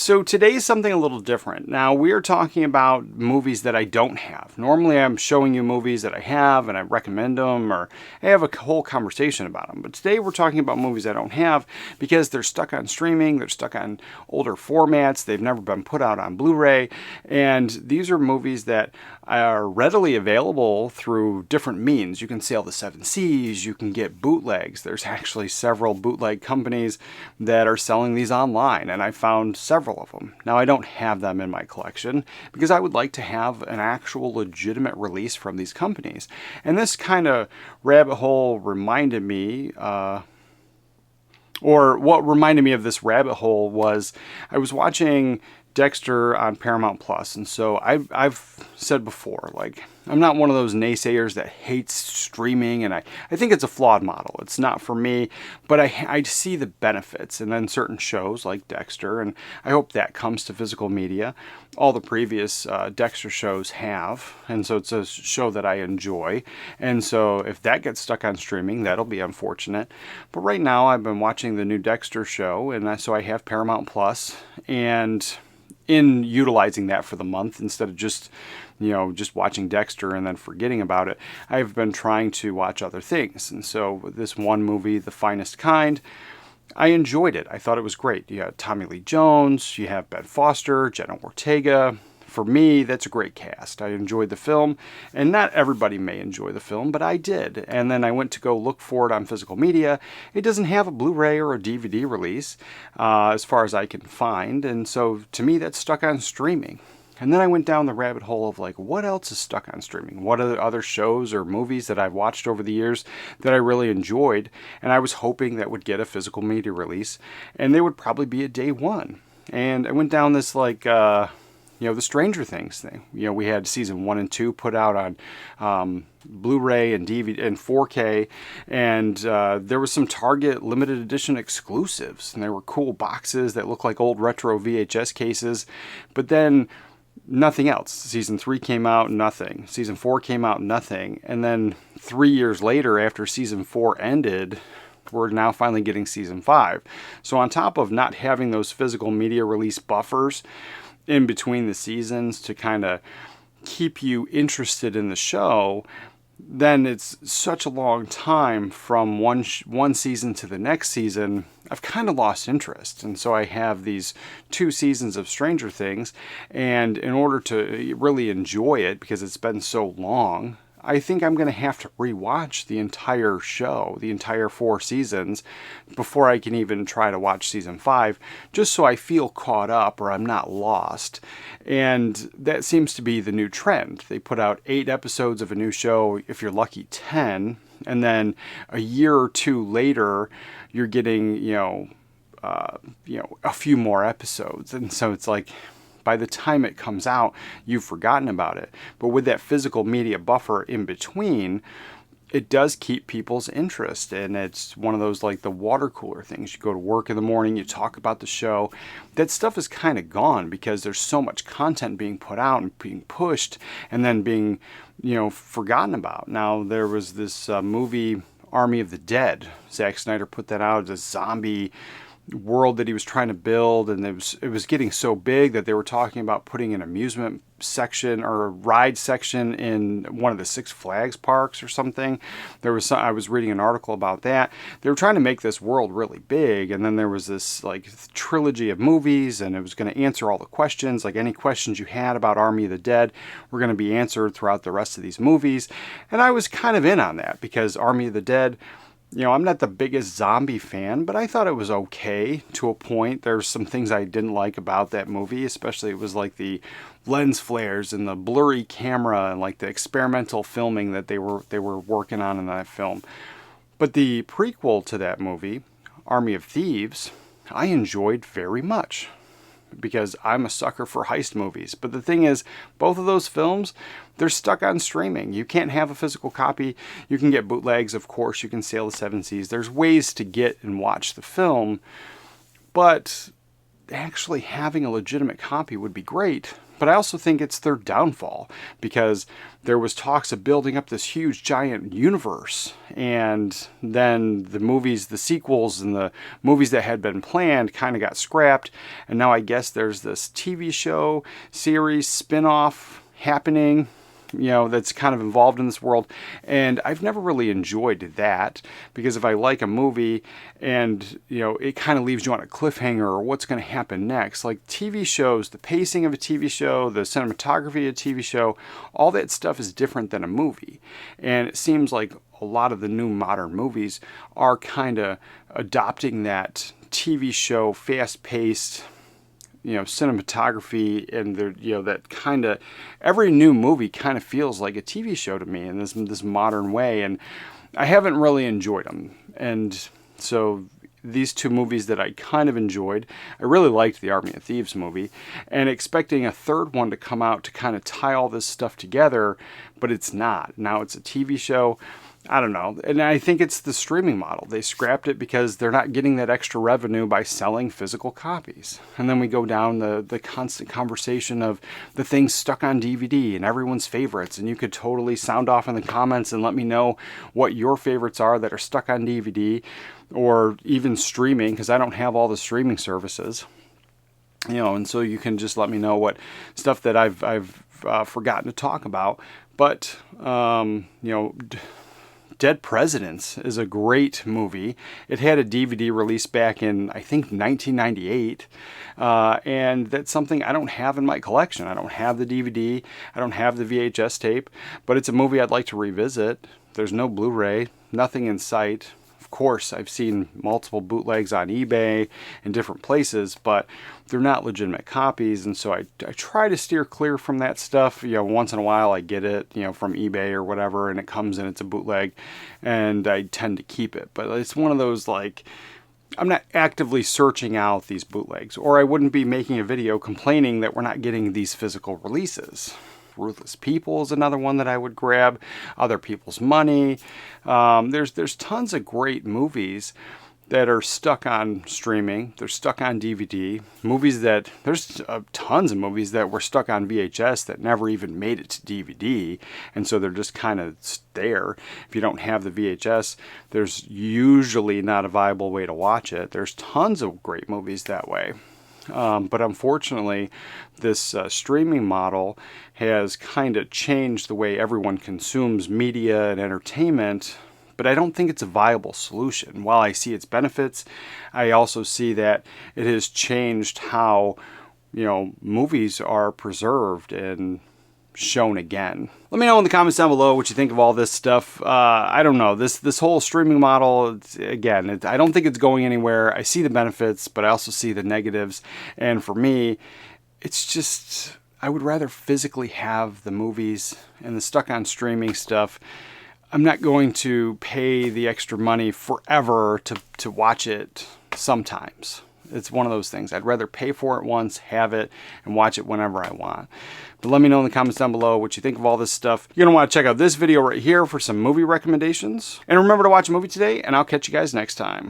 So today's something a little different. Now we are talking about movies that I don't have. Normally I'm showing you movies that I have and I recommend them or I have a whole conversation about them. But today we're talking about movies I don't have because they're stuck on streaming, they're stuck on older formats, they've never been put out on Blu-ray, and these are movies that are readily available through different means. You can sail the seven seas, you can get bootlegs. There's actually several bootleg companies that are selling these online, and I found several of them. Now I don't have them in my collection because I would like to have an actual legitimate release from these companies. And this kind of rabbit hole reminded me, or what reminded me of this rabbit hole was I was watching Dexter on Paramount Plus, and so I've said before, like, I'm not one of those naysayers that hates streaming, and I think it's a flawed model. It's not for me, but I see the benefits, and then certain shows like Dexter, and I hope that comes to physical media. All the previous Dexter shows have, and so it's a show that I enjoy, and so if that gets stuck on streaming, that'll be unfortunate. But right now I've been watching the new Dexter show, and so I have Paramount Plus, and in utilizing that for the month instead of just watching Dexter and then forgetting about it, I've been trying to watch other things. And so this one movie, The Finest Kind, I enjoyed it. I thought it was great. You have Tommy Lee Jones, you have Ben Foster, Jenna Ortega. For me, that's a great cast. I enjoyed the film, and not everybody may enjoy the film, but I did. And then I went to go look for it on physical media. It doesn't have a Blu-ray or a DVD release, as far as I can find, and so to me, that's stuck on streaming. And then I went down the rabbit hole of like, what else is stuck on streaming? What are the other shows or movies that I've watched over the years that I really enjoyed, and I was hoping that would get a physical media release, and they would probably be a day one. And I went down this like, the Stranger Things thing. We had season 1 and 2 put out on Blu-ray and DVD and 4K, and there was some Target limited edition exclusives, and there were cool boxes that looked like old retro VHS cases, but then nothing else. Season 3 came out, nothing. Season 4 came out, nothing. And then 3 years later, after season 4 ended, we're now finally getting season 5. So on top of not having those physical media release buffers in between the seasons to kind of keep you interested in the show, then it's such a long time from one season to the next season, I've kind of lost interest. And so I have these 2 seasons of Stranger Things, and in order to really enjoy it, because it's been so long, I think I'm going to have to rewatch the entire show, the entire 4 seasons, before I can even try to watch season 5, just so I feel caught up or I'm not lost. And that seems to be the new trend. They put out 8 episodes of a new show, if you're lucky 10, and then a year or 2 later, you're getting, a few more episodes. And so it's like, by the time it comes out, you've forgotten about it. But with that physical media buffer in between, it does keep people's interest. And it's one of those like the water cooler things. You go to work in the morning, you talk about the show. That stuff is kind of gone because there's so much content being put out and being pushed and then being, forgotten about. Now, there was this movie, Army of the Dead. Zack Snyder put that out as a zombie world that he was trying to build, and it was getting so big that they were talking about putting an amusement section or a ride section in one of the Six Flags parks or something. I was reading an article about that. They were trying to make this world really big, and then there was this like trilogy of movies, and it was going to answer all the questions. Like any questions you had about Army of the Dead were going to be answered throughout the rest of these movies, and I was kind of in on that because Army of the Dead, I'm not the biggest zombie fan, but I thought it was okay to a point. There's some things I didn't like about that movie, especially it was like the lens flares and the blurry camera and like the experimental filming that they were working on in that film. But the prequel to that movie, Army of Thieves, I enjoyed very much, because I'm a sucker for heist movies. But the thing is, both of those films, they're stuck on streaming. You can't have a physical copy. You can get bootlegs, of course. You can sail the seven seas. There's ways to get and watch the film, but actually having a legitimate copy would be great But I also think it's their downfall, because there was talks of building up this huge giant universe, and then the movies, the sequels and the movies that had been planned kind of got scrapped, and now I guess there's this TV show series spin-off happening, that's kind of involved in this world. And I've never really enjoyed that, because if I like a movie and, it kind of leaves you on a cliffhanger or what's going to happen next, like TV shows, the pacing of a TV show, the cinematography of a TV show, all that stuff is different than a movie. And it seems like a lot of the new modern movies are kind of adopting that TV show, fast-paced, cinematography, and that kind of, every new movie kind of feels like a TV show to me in this modern way, and I haven't really enjoyed them. And so these two movies that I kind of enjoyed, I really liked the Army of Thieves movie, and expecting a third one to come out to kind of tie all this stuff together, but it's not. Now it's a TV show. I don't know. And I think it's the streaming model. They scrapped it because they're not getting that extra revenue by selling physical copies. And then we go down the constant conversation of the things stuck on DVD and everyone's favorites. And you could totally sound off in the comments and let me know what your favorites are that are stuck on DVD, or even streaming, because I don't have all the streaming services. And so you can just let me know what stuff that I've forgotten to talk about. But, Dead Presidents is a great movie. It had a DVD release back in, I think, 1998. And that's something I don't have in my collection. I don't have the DVD. I don't have the VHS tape. But it's a movie I'd like to revisit. There's no Blu-ray, nothing in sight. Of course, I've seen multiple bootlegs on eBay in different places, but they're not legitimate copies, and so I try to steer clear from that stuff. Once in a while I get it, from eBay or whatever, and it comes in, it's a bootleg, and I tend to keep it. But it's one of those, like, I'm not actively searching out these bootlegs, or I wouldn't be making a video complaining that we're not getting these physical releases. Ruthless People is another one that I would grab. Other People's Money. There's tons of great movies that are stuck on streaming. They're stuck on DVD. There's tons of movies that were stuck on VHS that never even made it to DVD. And so they're just kind of there. If you don't have the VHS, there's usually not a viable way to watch it. There's tons of great movies that way. But unfortunately, this streaming model has kind of changed the way everyone consumes media and entertainment, but I don't think it's a viable solution. While I see its benefits, I also see that it has changed how, movies are preserved and shown again. Let me know in the comments down below what you think of all this stuff. I don't know. This whole streaming model, again, I don't think it's going anywhere. I see the benefits, but I also see the negatives. And for me, it's just, I would rather physically have the movies, and the stuck on streaming stuff, I'm not going to pay the extra money forever to watch it sometimes. It's one of those things. I'd rather pay for it once, have it, and watch it whenever I want. But let me know in the comments down below what you think of all this stuff. You're going to want to check out this video right here for some movie recommendations. And remember to watch a movie today, and I'll catch you guys next time.